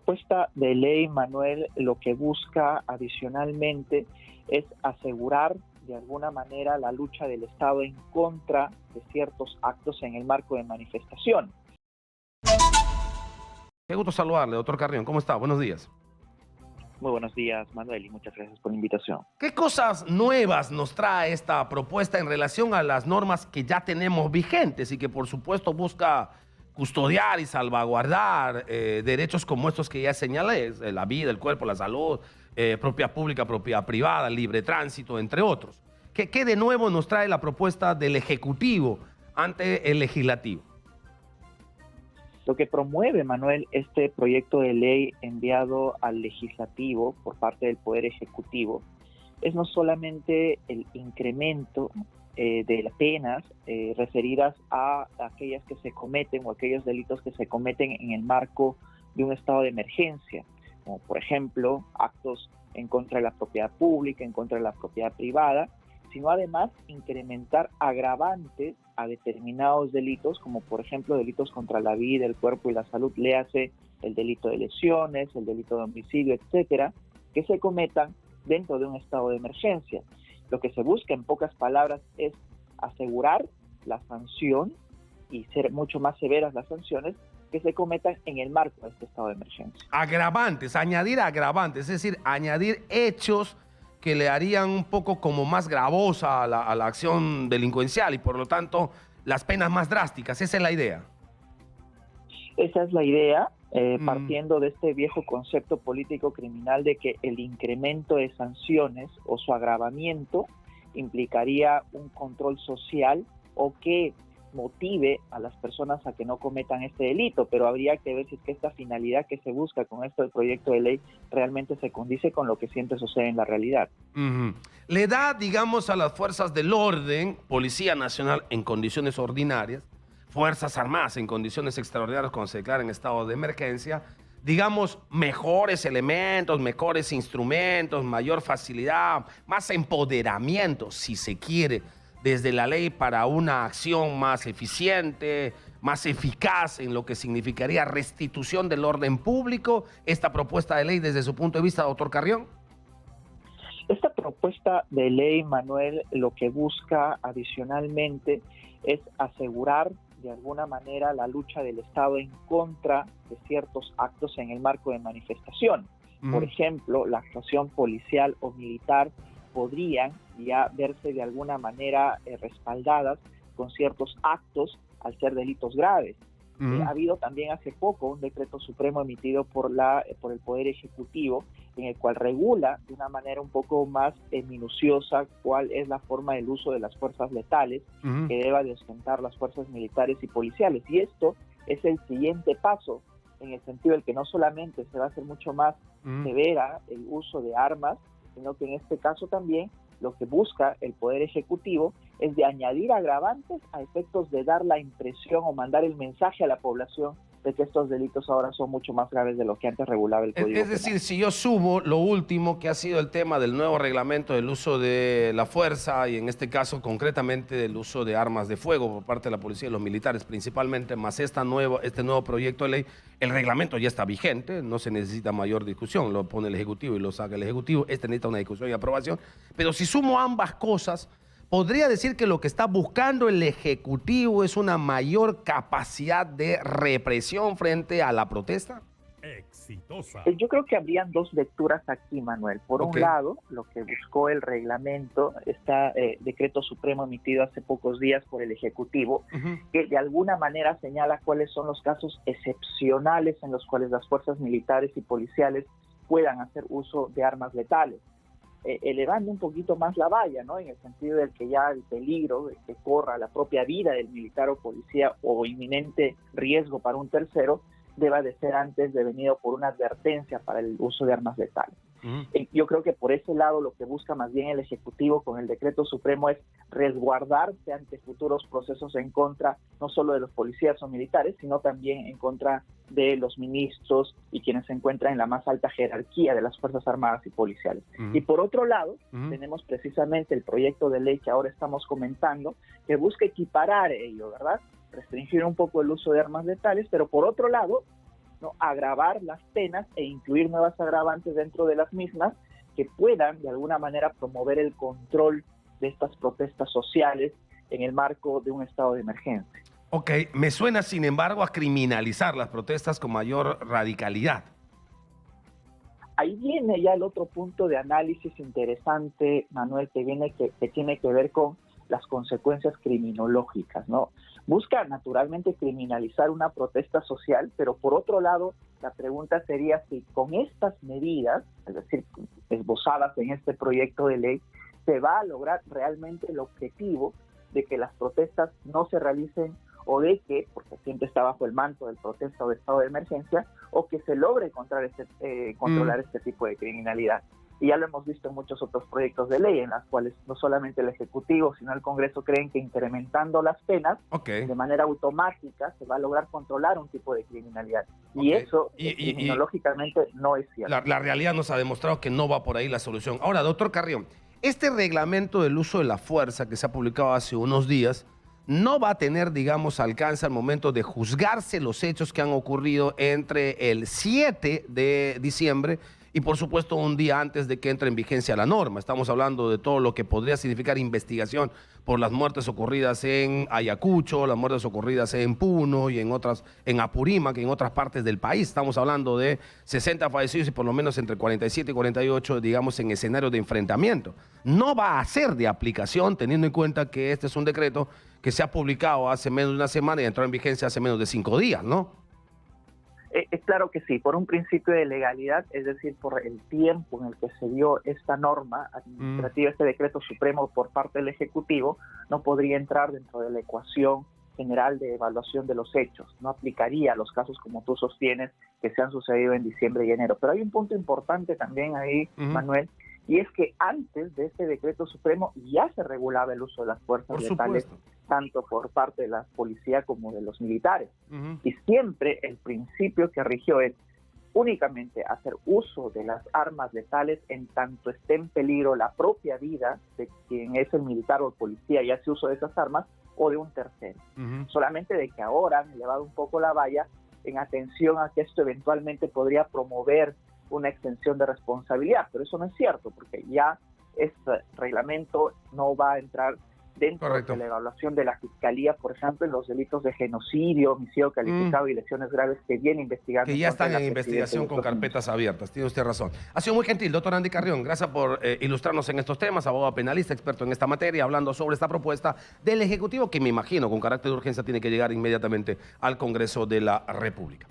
propuesta de ley, Manuel, lo que busca adicionalmente es asegurar de alguna manera la lucha del Estado en contra de ciertos actos en el marco de manifestación. Qué gusto saludarle, doctor Carrión. ¿Cómo está? Buenos días. Muy buenos días, Manuel, y muchas gracias por la invitación. ¿Qué cosas nuevas nos trae esta propuesta en relación a las normas que ya tenemos vigentes y que por supuesto busca custodiar y salvaguardar derechos como estos que ya señalé, la vida, el cuerpo, la salud, propiedad pública, propiedad privada, libre tránsito, entre otros? ¿Qué de nuevo nos trae la propuesta del Ejecutivo ante el Legislativo? Lo que promueve, Manuel, este proyecto de ley enviado al Legislativo por parte del Poder Ejecutivo es no solamente el incremento de las penas referidas a aquellas que se cometen o aquellos delitos que se cometen en el marco de un estado de emergencia, como por ejemplo actos en contra de la propiedad pública, en contra de la propiedad privada, sino además incrementar agravantes a determinados delitos, como por ejemplo delitos contra la vida, el cuerpo y la salud, léase el delito de lesiones, el delito de homicidio, etcétera, que se cometan dentro de un estado de emergencia. Lo que se busca, en pocas palabras, es asegurar la sanción y ser mucho más severas las sanciones que se cometan en el marco de este estado de emergencia. Agravantes, añadir agravantes, es decir, añadir hechos que le harían un poco como más gravosa a la acción delincuencial y por lo tanto las penas más drásticas. Esa es la idea. Esa es la idea, partiendo de este viejo concepto político criminal de que el incremento de sanciones o su agravamiento implicaría un control social o que motive a las personas a que no cometan este delito, pero habría que ver si es que esta finalidad que se busca con este proyecto de ley realmente se condice con lo que siempre sucede en la realidad. Le da, digamos, a las fuerzas del orden, Policía Nacional en condiciones ordinarias, Fuerzas Armadas en condiciones extraordinarias cuando se declara en estado de emergencia, digamos, mejores elementos, mejores instrumentos, mayor facilidad, más empoderamiento, si se quiere, desde la ley para una acción más eficiente, más eficaz en lo que significaría restitución del orden público. Esta propuesta de ley desde su punto de vista, doctor Carrión. Esta propuesta de ley, Manuel, lo que busca adicionalmente es asegurar de alguna manera la lucha del Estado en contra de ciertos actos en el marco de manifestación. Por ejemplo, la actuación policial o militar podrían ya verse de alguna manera respaldadas con ciertos actos al ser delitos graves. Ha habido también hace poco un decreto supremo emitido por el Poder Ejecutivo en el cual regula de una manera un poco más minuciosa cuál es la forma del uso de las fuerzas letales que deba de ostentar las fuerzas militares y policiales. Y esto es el siguiente paso en el sentido de que no solamente se va a hacer mucho más severa el uso de armas, sino que en este caso también lo que busca el Poder Ejecutivo es de añadir agravantes a efectos de dar la impresión o mandar el mensaje a la población de que estos delitos ahora son mucho más graves de lo que antes regulaba el Código Penal. Es decir, si yo sumo lo último que ha sido el tema del nuevo reglamento del uso de la fuerza y en este caso concretamente del uso de armas de fuego por parte de la policía y los militares principalmente, más este nuevo proyecto de ley, el reglamento ya está vigente, no se necesita mayor discusión, lo pone el Ejecutivo y lo saca el Ejecutivo, necesita una discusión y aprobación, pero si sumo ambas cosas, ¿podría decir que lo que está buscando el Ejecutivo es una mayor capacidad de represión frente a la protesta? Exitosa. Yo creo que habrían dos lecturas aquí, Manuel. Por un lado, lo que buscó el reglamento, este decreto supremo emitido hace pocos días por el Ejecutivo, que de alguna manera señala cuáles son los casos excepcionales en los cuales las fuerzas militares y policiales puedan hacer uso de armas letales. Elevando un poquito más la valla, ¿no? En el sentido de que ya el peligro de que corra la propia vida del militar o policía o inminente riesgo para un tercero deba de ser antes devenido por una advertencia para el uso de armas letales. Yo creo que por ese lado lo que busca más bien el Ejecutivo con el decreto supremo es resguardarse ante futuros procesos en contra no solo de los policías o militares, sino también en contra de los ministros y quienes se encuentran en la más alta jerarquía de las Fuerzas Armadas y policiales. Y por otro lado, tenemos precisamente el proyecto de ley que ahora estamos comentando, que busca equiparar ello, ¿verdad? Restringir un poco el uso de armas letales, pero por otro lado, ¿no?, agravar las penas e incluir nuevas agravantes dentro de las mismas que puedan de alguna manera promover el control de estas protestas sociales en el marco de un estado de emergencia. Ok, me suena sin embargo a criminalizar las protestas con mayor radicalidad. Ahí viene ya el otro punto de análisis interesante, Manuel, que tiene que ver con las consecuencias criminológicas, ¿no? Busca naturalmente criminalizar una protesta social, pero por otro lado, la pregunta sería si con estas medidas, es decir, esbozadas en este proyecto de ley, se va a lograr realmente el objetivo de que las protestas no se realicen o de que, porque siempre está bajo el manto del protesta o de estado de emergencia, o que se logre controlar este tipo de criminalidad. Y ya lo hemos visto en muchos otros proyectos de ley, en las cuales no solamente el Ejecutivo, sino el Congreso creen que incrementando las penas, de manera automática, se va a lograr controlar un tipo de criminalidad. Y eso, criminológicamente, no es cierto. La realidad nos ha demostrado que no va por ahí la solución. Ahora, doctor Carrión, este reglamento del uso de la fuerza que se ha publicado hace unos días, no va a tener, digamos, alcance al momento de juzgarse los hechos que han ocurrido entre el 7 de diciembre y, por supuesto, un día antes de que entre en vigencia la norma. Estamos hablando de todo lo que podría significar investigación por las muertes ocurridas en Ayacucho, las muertes ocurridas en Puno y en otras, en Apurímac, en otras partes del país. Estamos hablando de 60 fallecidos y por lo menos entre 47 y 48, digamos, en escenario de enfrentamiento. No va a ser de aplicación, teniendo en cuenta que este es un decreto que se ha publicado hace menos de una semana y entró en vigencia hace menos de 5 días, ¿no? Claro que sí, por un principio de legalidad, es decir, por el tiempo en el que se dio esta norma administrativa, este decreto supremo por parte del Ejecutivo, no podría entrar dentro de la ecuación general de evaluación de los hechos, no aplicaría a los casos como tú sostienes que se han sucedido en diciembre y enero. Pero hay un punto importante también ahí, Manuel, y es que antes de este decreto supremo ya se regulaba el uso de las fuerzas letales, tanto por parte de la policía como de los militares. Y siempre el principio que rigió es únicamente hacer uso de las armas letales en tanto esté en peligro la propia vida de quien es el militar o el policía y hace uso de esas armas o de un tercero. Solamente de que ahora han elevado un poco la valla en atención a que esto eventualmente podría promover una extensión de responsabilidad, pero eso no es cierto, porque ya este reglamento no va a entrar dentro de la evaluación de la Fiscalía, por ejemplo, en los delitos de genocidio, homicidio calificado y lesiones graves que viene investigando. Que ya están en investigación con carpetas abiertas, tiene usted razón. Ha sido muy gentil, doctor Andy Carrión, gracias por ilustrarnos en estos temas, abogado penalista, experto en esta materia, hablando sobre esta propuesta del Ejecutivo que me imagino con carácter de urgencia tiene que llegar inmediatamente al Congreso de la República.